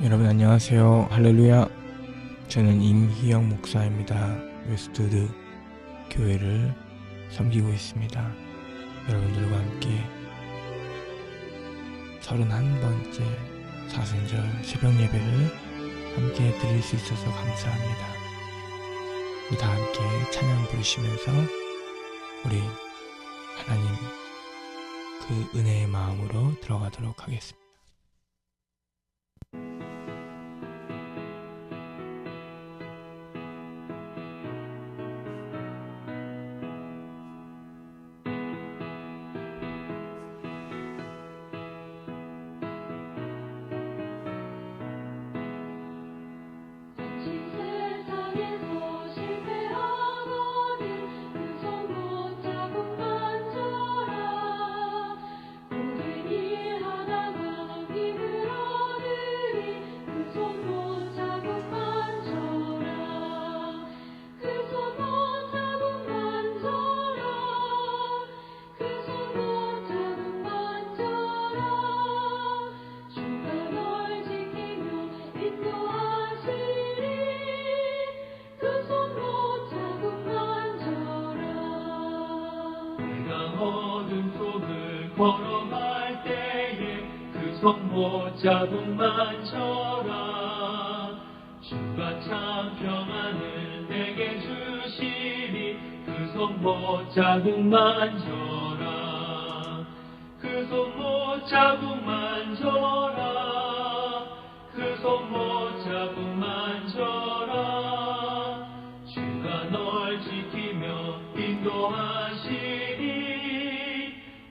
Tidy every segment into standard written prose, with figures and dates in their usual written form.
여러분 안녕하세요. 할렐루야. 저는 임희영 목사입니다. 웨스트우드 교회를 섬기고 있습니다. 여러분들과 함께 31번째 사순절 새벽 예배를 함께 드릴 수 있어서 감사합니다. 우리 다 함께 찬양 부르시면서 우리 하나님 그 은혜의 마음으로 들어가도록 하겠습니다. 걸어갈 때에 그 손 못 잡음만 쳐라. 주가 참 평안을 내게 주시니 그 손 못 잡음만 쳐라. 그 손 못 잡음만 쳐라. 그 손 못 잡음만 쳐라. 주가 널 지키며 인도하시니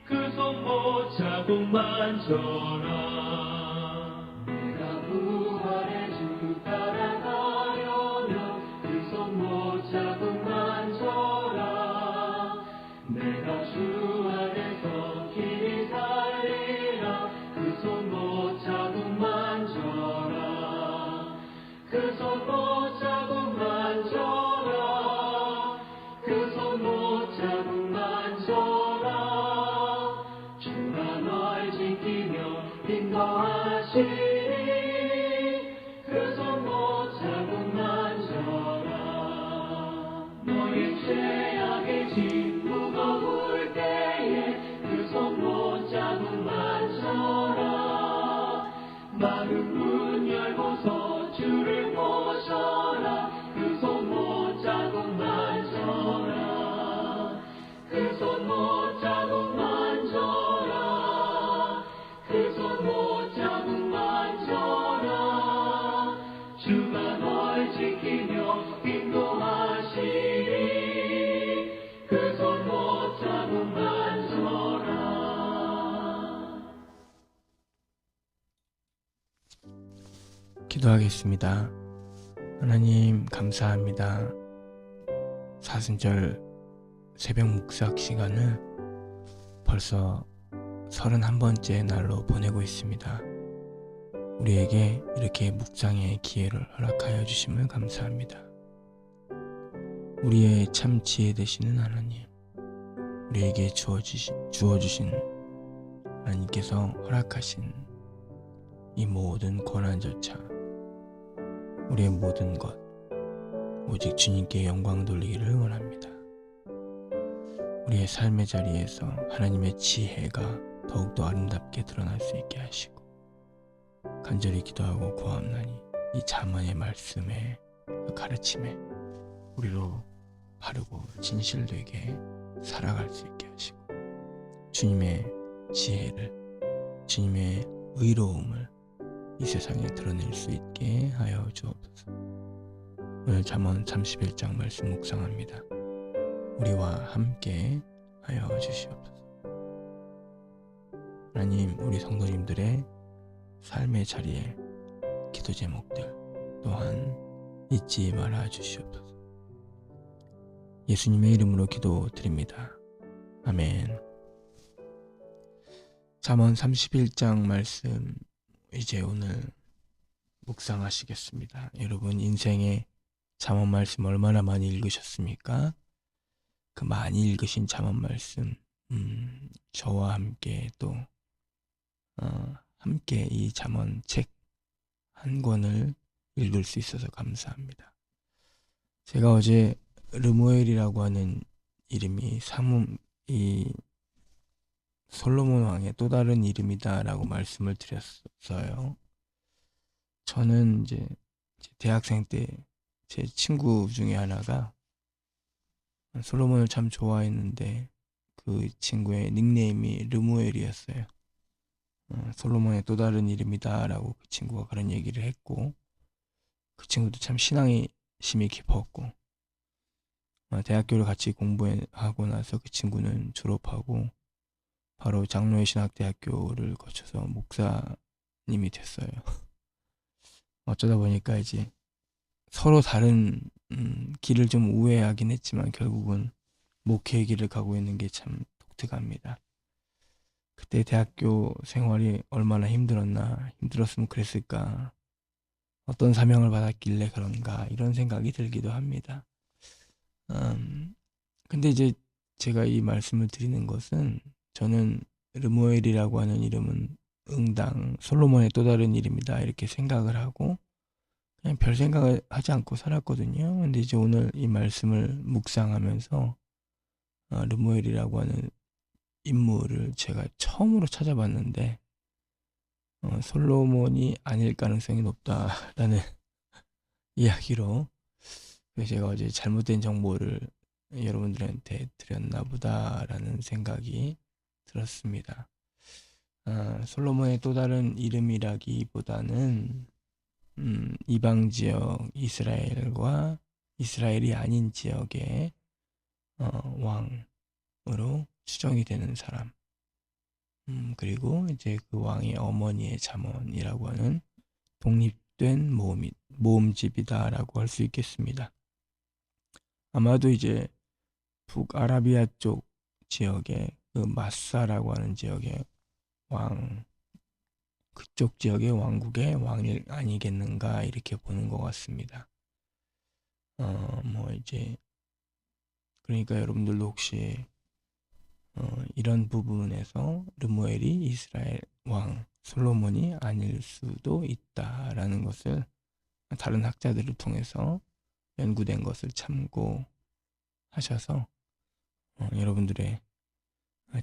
그 손 못 잡음만 쳐라. 내가 부활의 주 따라가려면 그 손 못 잡음만 쳐라. 내가 주 안에서 길이 살리라. 그 손 못 잡음만 쳐라. 그 손 못 잡음만 쳐라. 그 손 못 잡음만 쳐라. 인도하시니 그 손 못 잡음만 쳐라. 너의 죄악의 짐 무거울 때에 그 손 못 잡음만 쳐라. 마른 문 열고서 주를 모셔라. 그 손 못 잡음만 쳐라. 그 손 못 잡음만 쳐라. 그 손 못 잡음만 쳐라. 주가 널 지키며 인도하시니 그 손 못 잡음만 쳐라. 기도하겠습니다. 하나님 감사합니다. 사순절 새벽 묵상 시간을 벌써 31번째 날로 보내고 있습니다. 우리에게 이렇게 묵상의 기회를 허락하여 주심을 감사합니다. 우리의 참 지혜 되시는 하나님, 우리에게 주어주신 하나님께서 허락하신 이 모든 고난조차 우리의 모든 것 오직 주님께 영광 돌리기를 원합니다. 우리의 삶의 자리에서 하나님의 지혜가 더욱더 아름답게 드러날 수 있게 하시고 간절히 기도하고 구하옵나니 이 잠언의 말씀에 그 가르침에 우리로 바르고 진실되게 살아갈 수 있게 하시고 주님의 지혜를 주님의 의로움을 이 세상에 드러낼 수 있게 하여 주옵소서. 오늘 잠언 31장 말씀 묵상합니다. 우리와 함께 하여 주시옵소서. 하나님, 우리 성도님들의 삶의 자리에 기도 제목들 또한 잊지 말아 주시옵소서. 예수님의 이름으로 기도드립니다. 아멘. 잠언 31장 말씀 이제 오늘 묵상하시겠습니다. 여러분 인생의 잠언 말씀 얼마나 많이 읽으셨습니까? 그 많이 읽으신 잠언 말씀 저와 함께 또 함께 이 잠언 책 한 권을 읽을 수 있어서 감사합니다. 제가 어제 르무엘이라고 하는 이름이 이 솔로몬 왕의 또 다른 이름이다라고 말씀을 드렸어요. 저는 이제 대학생 때 제 친구 중에 하나가 솔로몬을 참 좋아했는데 그 친구의 닉네임이 르무엘이었어요. 솔로몬의 또 다른 이름이다라고 그 친구가 그런 얘기를 했고, 그 친구도 참 신앙이 심이 깊었고, 대학교를 같이 공부하고 나서 그 친구는 졸업하고 바로 장로의 신학대학교를 거쳐서 목사님이 됐어요. 어쩌다 보니까 이제 서로 다른 길을 좀 우회하긴 했지만 결국은 목회의 길을 가고 있는 게 참 독특합니다. 그때 대학교 생활이 얼마나 힘들었으면 그랬을까, 어떤 사명을 받았길래 그런가, 이런 생각이 들기도 합니다. 근데 이제 제가 이 말씀을 드리는 것은, 저는 르무엘이라고 하는 이름은 응당 솔로몬의 또 다른 이름이다 이렇게 생각을 하고 그냥 별 생각을 하지 않고 살았거든요. 근데 이제 오늘 이 말씀을 묵상하면서 르무엘이라고 하는 인물을 제가 처음으로 찾아봤는데 솔로몬이 아닐 가능성이 높다라는 이야기로, 그래서 제가 어제 잘못된 정보를 여러분들한테 드렸나 보다라는 생각이 들었습니다. 솔로몬의 또 다른 이름이라기보다는 이방 지역 이스라엘과 이스라엘이 아닌 지역의 왕으로 추정이 되는 사람, 그리고 이제 그 왕의 어머니의 잠언이라고 하는 독립된 모음집이다라고 할 수 있겠습니다. 아마도 이제 북아라비아 쪽 지역의 그 마사라고 하는 지역의 그쪽 지역의 왕국의 왕이 아니겠는가 이렇게 보는 것 같습니다. 뭐 이제 그러니까 여러분들도 혹시 이런 부분에서 르무엘이 이스라엘 왕 솔로몬이 아닐 수도 있다라는 것을 다른 학자들을 통해서 연구된 것을 참고하셔서 여러분들의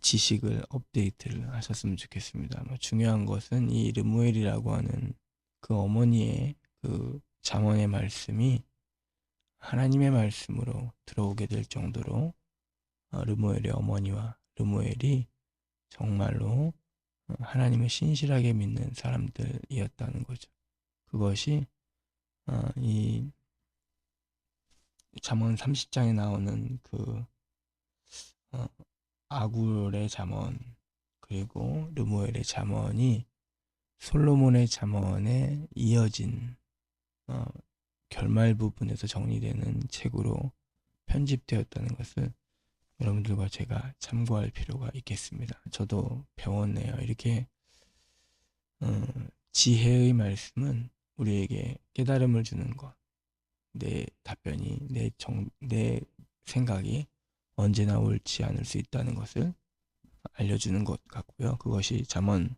지식을 업데이트를 하셨으면 좋겠습니다. 중요한 것은 이 르무엘이라고 하는 그 어머니의 그 잠언의 말씀이 하나님의 말씀으로 들어오게 될 정도로 르무엘의 어머니와 르무엘이 정말로 하나님을 신실하게 믿는 사람들이었다는 거죠. 그것이 이 잠언 30장에 나오는 그 아굴의 잠언 그리고 르무엘의 잠언이 솔로몬의 잠언에 이어진 결말 부분에서 정리되는 책으로 편집되었다는 것을 여러분들과 제가 참고할 필요가 있겠습니다. 저도 배웠네요. 이렇게 지혜의 말씀은 우리에게 깨달음을 주는 것, 내 답변이, 내 생각이 언제나 옳지 않을 수 있다는 것을 알려주는 것 같고요. 그것이 잠언을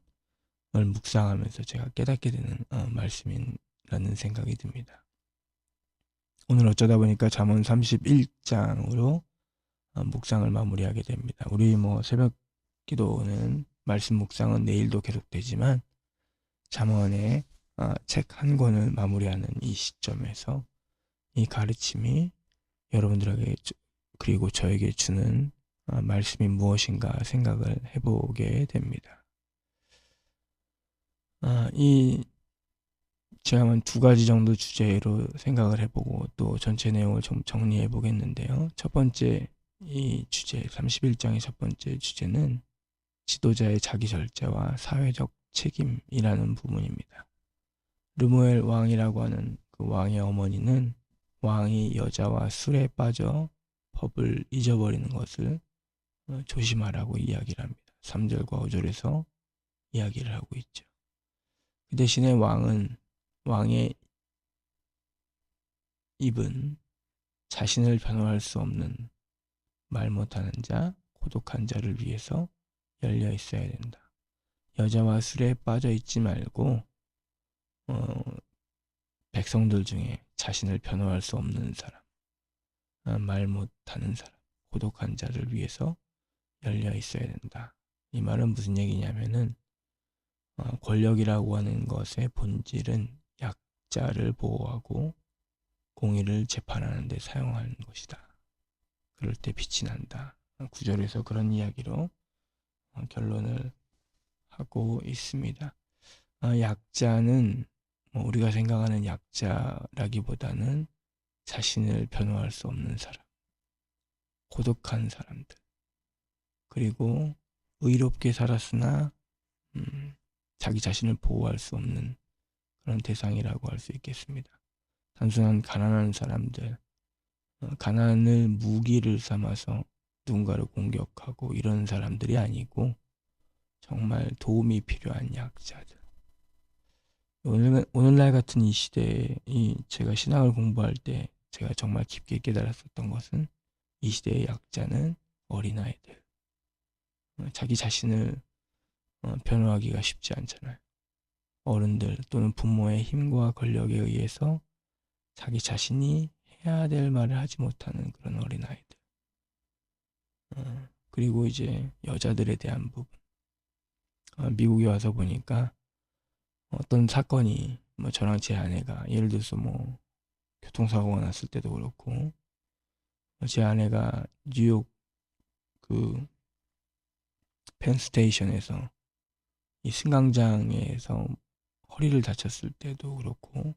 묵상하면서 제가 깨닫게 되는 말씀이라는 생각이 듭니다. 오늘 어쩌다 보니까 잠언 31장으로 묵상을 마무리하게 됩니다. 우리 새벽 기도는 말씀 묵상은 내일도 계속되지만 잠언의 책 한 권을 마무리하는 이 시점에서 이 가르침이 여러분들에게 그리고 저에게 주는 말씀이 무엇인가 생각을 해보게 됩니다. 제가 한 두 가지 정도 주제로 생각을 해보고 또 전체 내용을 좀 정리해 보겠는데요. 첫 번째 이 주제 31장의 첫 번째 주제는 지도자의 자기 절제와 사회적 책임이라는 부분입니다. 르무엘 왕이라고 하는 그 왕의 어머니는 왕이 여자와 술에 빠져 법을 잊어버리는 것을 조심하라고 이야기를 합니다. 3절과 5절에서 이야기를 하고 있죠. 그 대신에 왕의 입은 자신을 변호할 수 없는 말 못하는 자, 고독한 자를 위해서 열려 있어야 된다. 여자와 술에 빠져 있지 말고 백성들 중에 자신을 변호할 수 없는 사람, 말 못하는 사람, 고독한 자를 위해서 열려 있어야 된다. 이 말은 무슨 얘기냐면은 권력이라고 하는 것의 본질은 약자를 보호하고 공의를 재판하는 데 사용하는 것이다. 그럴 때 빛이 난다. 구절에서 그런 이야기로 결론을 하고 있습니다. 약자는 우리가 생각하는 약자라기보다는 자신을 변호할 수 없는 사람, 고독한 사람들, 그리고 의롭게 살았으나 자기 자신을 보호할 수 없는 그런 대상이라고 할 수 있겠습니다. 단순한 가난한 사람들, 가난을 무기를 삼아서 누군가를 공격하고 이런 사람들이 아니고 정말 도움이 필요한 약자들. 오늘날 같은 이 시대에 제가 신앙을 공부할 때 제가 정말 깊게 깨달았었던 것은 이 시대의 약자는 어린아이들. 자기 자신을 변호하기가 쉽지 않잖아요. 어른들 또는 부모의 힘과 권력에 의해서 자기 자신이 해야 될 말을 하지 못하는 그런 어린아이들. 그리고 이제 여자들에 대한 부분. 미국에 와서 보니까 어떤 사건이 저랑 제 아내가 예를 들어서 교통사고가 났을 때도 그렇고 제 아내가 뉴욕 그 펜스테이션에서 이 승강장에서 허리를 다쳤을 때도 그렇고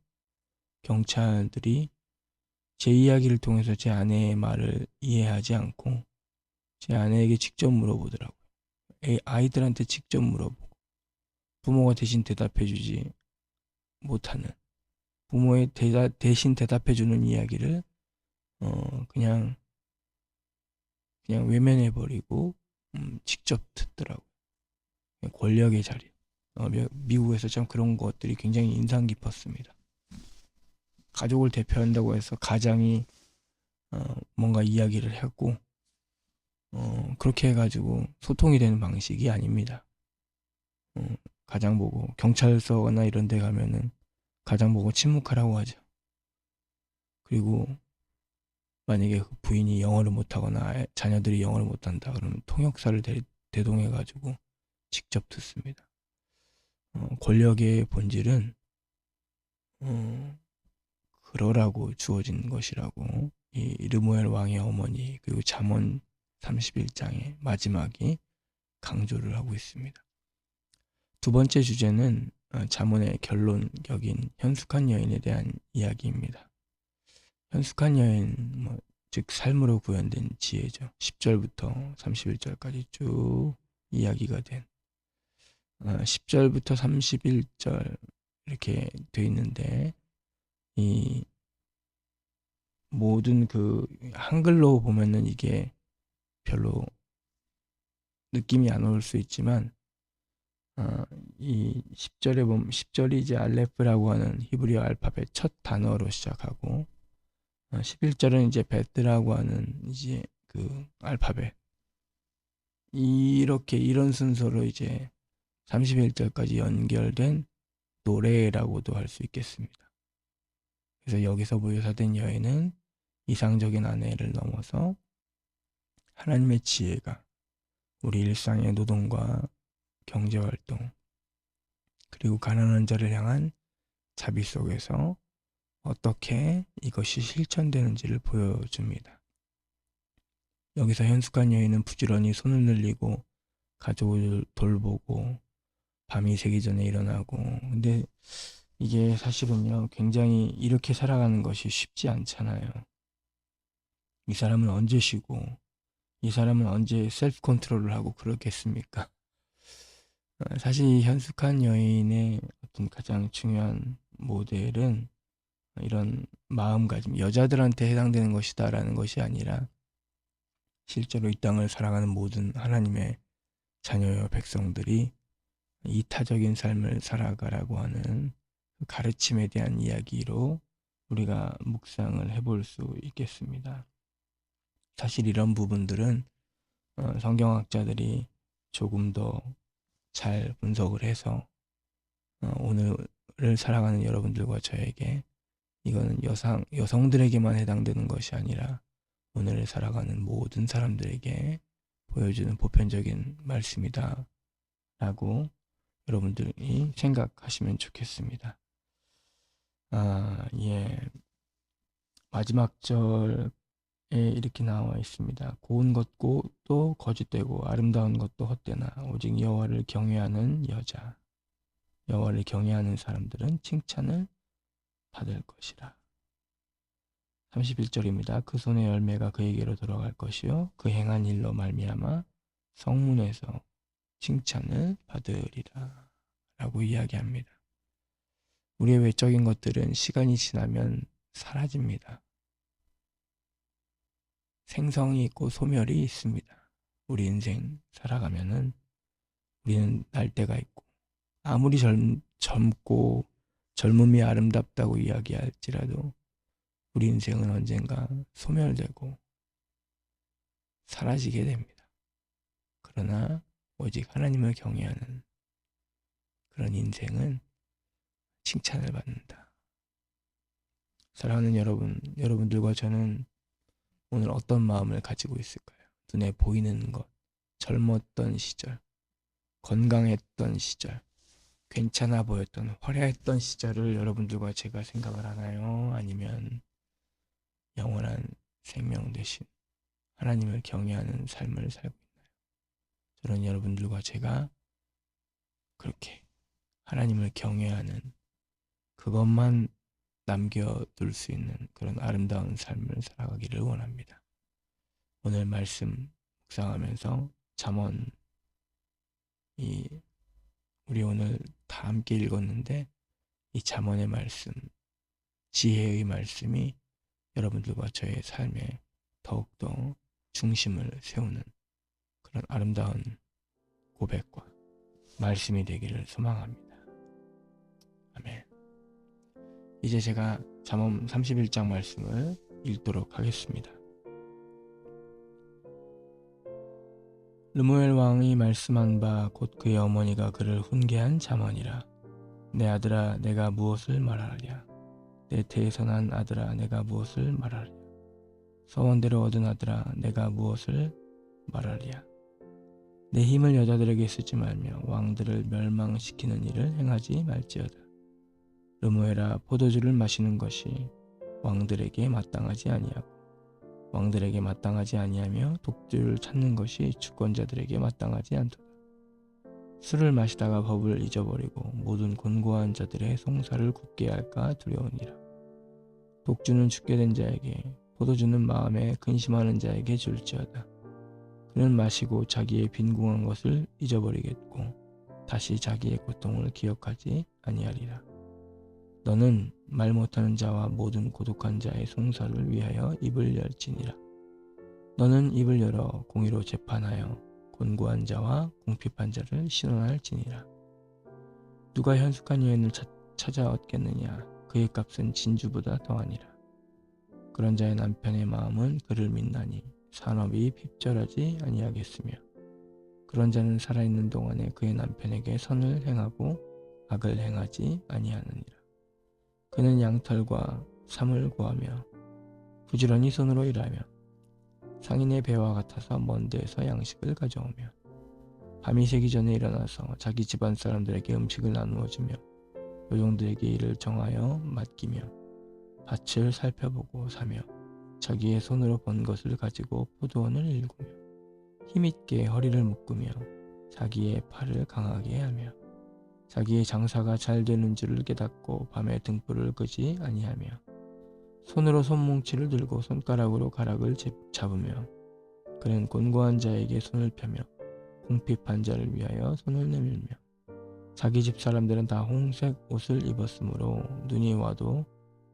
경찰들이 제 이야기를 통해서 제 아내의 말을 이해하지 않고 제 아내에게 직접 물어보더라고요. 아이들한테 직접 물어보고 부모가 대신 대답해주지 못하는 부모의 대신 대답해주는 이야기를 그냥 외면해버리고 직접 듣더라고요. 권력의 자리. 미국에서 참 그런 것들이 굉장히 인상 깊었습니다. 가족을 대표한다고 해서 가장이 뭔가 이야기를 했고 그렇게 해가지고 소통이 되는 방식이 아닙니다. 가장 보고 경찰서나 이런 데 가면은 가장 보고 침묵하라고 하죠. 그리고 만약에 그 부인이 영어를 못하거나 자녀들이 영어를 못한다 그러면 통역사를 대동해가지고 직접 듣습니다. 권력의 본질은 그러라고 주어진 것이라고 이 르무엘 왕의 어머니 그리고 잠언 31장의 마지막이 강조를 하고 있습니다. 두 번째 주제는 잠언의 결론격인 현숙한 여인에 대한 이야기입니다. 현숙한 여인, 즉 삶으로 구현된 지혜죠. 10절부터 31절까지 쭉 이야기가 된 10절부터 31절 이렇게 돼 있는데 이 모든 그 한글로 보면은 이게 별로 느낌이 안 올 수 있지만 이 10절에 보면 10절이 이제 알레프라고 하는 히브리어 알파벳 첫 단어로 시작하고 11절은 이제 베트라고 하는 이제 그 알파벳 이렇게 이런 순서로 이제 31절까지 연결된 노래라고도 할 수 있겠습니다. 그래서 여기서 묘사된 여인은 이상적인 아내를 넘어서 하나님의 지혜가 우리 일상의 노동과 경제활동 그리고 가난한 자를 향한 자비 속에서 어떻게 이것이 실천되는지를 보여줍니다. 여기서 현숙한 여인은 부지런히 손을 늘리고 가족을 돌보고 밤이 새기 전에 일어나고 근데 이게 사실은요 굉장히 이렇게 살아가는 것이 쉽지 않잖아요. 이 사람은 언제 쉬고 이 사람은 언제 셀프 컨트롤을 하고 그렇겠습니까? 사실 이 현숙한 여인의 어떤 가장 중요한 모델은 이런 마음가짐, 여자들한테 해당되는 것이다라는 것이 아니라 실제로 이 땅을 살아가는 모든 하나님의 자녀여 백성들이 이타적인 삶을 살아가라고 하는 가르침에 대한 이야기로 우리가 묵상을 해볼 수 있겠습니다. 사실 이런 부분들은 성경학자들이 조금 더 잘 분석을 해서 오늘을 살아가는 여러분들과 저에게 이거는 여성들에게만 해당되는 것이 아니라 오늘 살아가는 모든 사람들에게 보여주는 보편적인 말씀이다 라고 여러분들이 생각하시면 좋겠습니다. 예. 마지막 절에 이렇게 나와 있습니다. 고운 것도 거짓되고 아름다운 것도 헛되나 오직 여호와를 경외하는 여자, 여호와를 경외하는 사람들은 칭찬을 받을 것이라. 31절입니다. 그 손의 열매가 그에게로 돌아갈 것이요 그 행한 일로 말미암아 성문에서 칭찬을 받으리라 라고 이야기합니다. 우리의 외적인 것들은 시간이 지나면 사라집니다. 생성이 있고 소멸이 있습니다. 우리 인생 살아가면은 우리는 날 때가 있고 아무리 젊고 젊음이 아름답다고 이야기할지라도 우리 인생은 언젠가 소멸되고 사라지게 됩니다. 그러나 오직 하나님을 경외하는 그런 인생은 칭찬을 받는다. 사랑하는 여러분들과 저는 오늘 어떤 마음을 가지고 있을까요? 눈에 보이는 것, 젊었던 시절, 건강했던 시절, 괜찮아 보였던 화려했던 시절을 여러분들과 제가 생각을 하나요? 아니면 영원한 생명 대신 하나님을 경외하는 삶을 살고 있나요? 저는 여러분들과 제가 그렇게 하나님을 경외하는 그것만 남겨둘 수 있는 그런 아름다운 삶을 살아가기를 원합니다. 오늘 말씀 묵상하면서 잠언 우리 오늘 다 함께 읽었는데 이 잠언의 말씀, 지혜의 말씀이 여러분들과 저의 삶에 더욱더 중심을 세우는 그런 아름다운 고백과 말씀이 되기를 소망합니다. 아멘. 이제 제가 잠언 31장 말씀을 읽도록 하겠습니다. 르무엘 왕이 말씀한 바 곧 그의 어머니가 그를 훈계한 잠언이라. 내 아들아 내가 무엇을 말하랴. 내 태에서 난 아들아 내가 무엇을 말하랴. 서원대로 얻은 아들아 내가 무엇을 말하랴. 내 힘을 여자들에게 쓰지 말며 왕들을 멸망시키는 일을 행하지 말지어다. 르무엘아 포도주를 마시는 것이 왕들에게 마땅하지 아니하고 왕들에게 마땅하지 아니하며 독주를 찾는 것이 주권자들에게 마땅하지 않도다. 술을 마시다가 법을 잊어버리고 모든 곤고한 자들의 송사를 굳게 할까 두려우니라. 독주는 죽게 된 자에게 포도주는 마음에 근심하는 자에게 줄지어다. 그는 마시고 자기의 빈궁한 것을 잊어버리겠고 다시 자기의 고통을 기억하지 아니하리라. 너는 말 못하는 자와 모든 고독한 자의 송사를 위하여 입을 열지니라. 너는 입을 열어 공의로 재판하여 곤고한 자와 궁핍한 자를 신원할지니라. 누가 현숙한 여인을 찾아 얻겠느냐. 그의 값은 진주보다 더하니라. 그런 자의 남편의 마음은 그를 믿나니 산업이 핍절하지 아니하겠으며 그런 자는 살아있는 동안에 그의 남편에게 선을 행하고 악을 행하지 아니하느니라. 그는 양털과 삼을 구하며 부지런히 손으로 일하며 상인의 배와 같아서 먼 데에서 양식을 가져오며 밤이 새기 전에 일어나서 자기 집안 사람들에게 음식을 나누어 주며 요종들에게 일을 정하여 맡기며 밭을 살펴보고 사며 자기의 손으로 번 것을 가지고 포도원을 일구며 힘있게 허리를 묶으며 자기의 팔을 강하게 하며 자기의 장사가 잘 되는 줄을 깨닫고 밤에 등불을 끄지 아니하며 손으로 손뭉치를 들고 손가락으로 가락을 잡으며 그는 곤고한 자에게 손을 펴며 궁핍한 자를 위하여 손을 내밀며 자기 집 사람들은 다 홍색 옷을 입었으므로 눈이 와도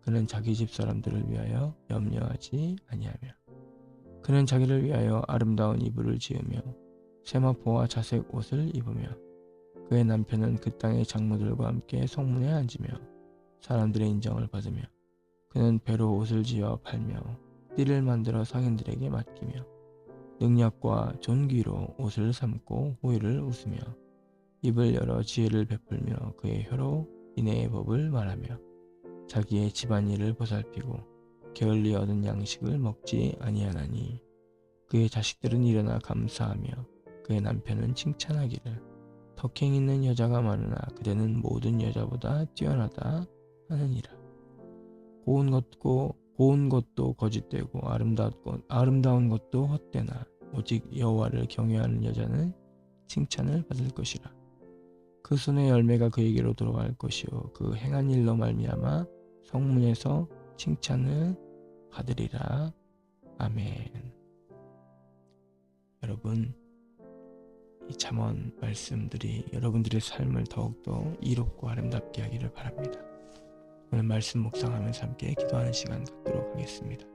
그는 자기 집 사람들을 위하여 염려하지 아니하며 그는 자기를 위하여 아름다운 이불을 지으며 세마포와 자색 옷을 입으며 그의 남편은 그 땅의 장로들과 함께 성문에 앉으며 사람들의 인정을 받으며 그는 배로 옷을 지어 팔며 띠를 만들어 상인들에게 맡기며 능력과 존귀로 옷을 삼고 호의를 웃으며 입을 열어 지혜를 베풀며 그의 혀로 인애의 법을 말하며 자기의 집안일을 보살피고 게을리 얻은 양식을 먹지 아니하나니 그의 자식들은 일어나 감사하며 그의 남편은 칭찬하기를 덕행 있는 여자가 많으나 그대는 모든 여자보다 뛰어나다 하느니라. 고운 것도 거짓되고 아름다운 것도 헛되나 오직 여호와를 경외하는 여자는 칭찬을 받을 것이라. 그 손의 열매가 그에게로 돌아갈 것이요 그 행한 일로 말미암아 성문에서 칭찬을 받으리라. 아멘. 여러분, 이 잠언 말씀들이 여러분들의 삶을 더욱더 이롭고 아름답게 하기를 바랍니다. 오늘 말씀 묵상하면서 함께 기도하는 시간 갖도록 하겠습니다.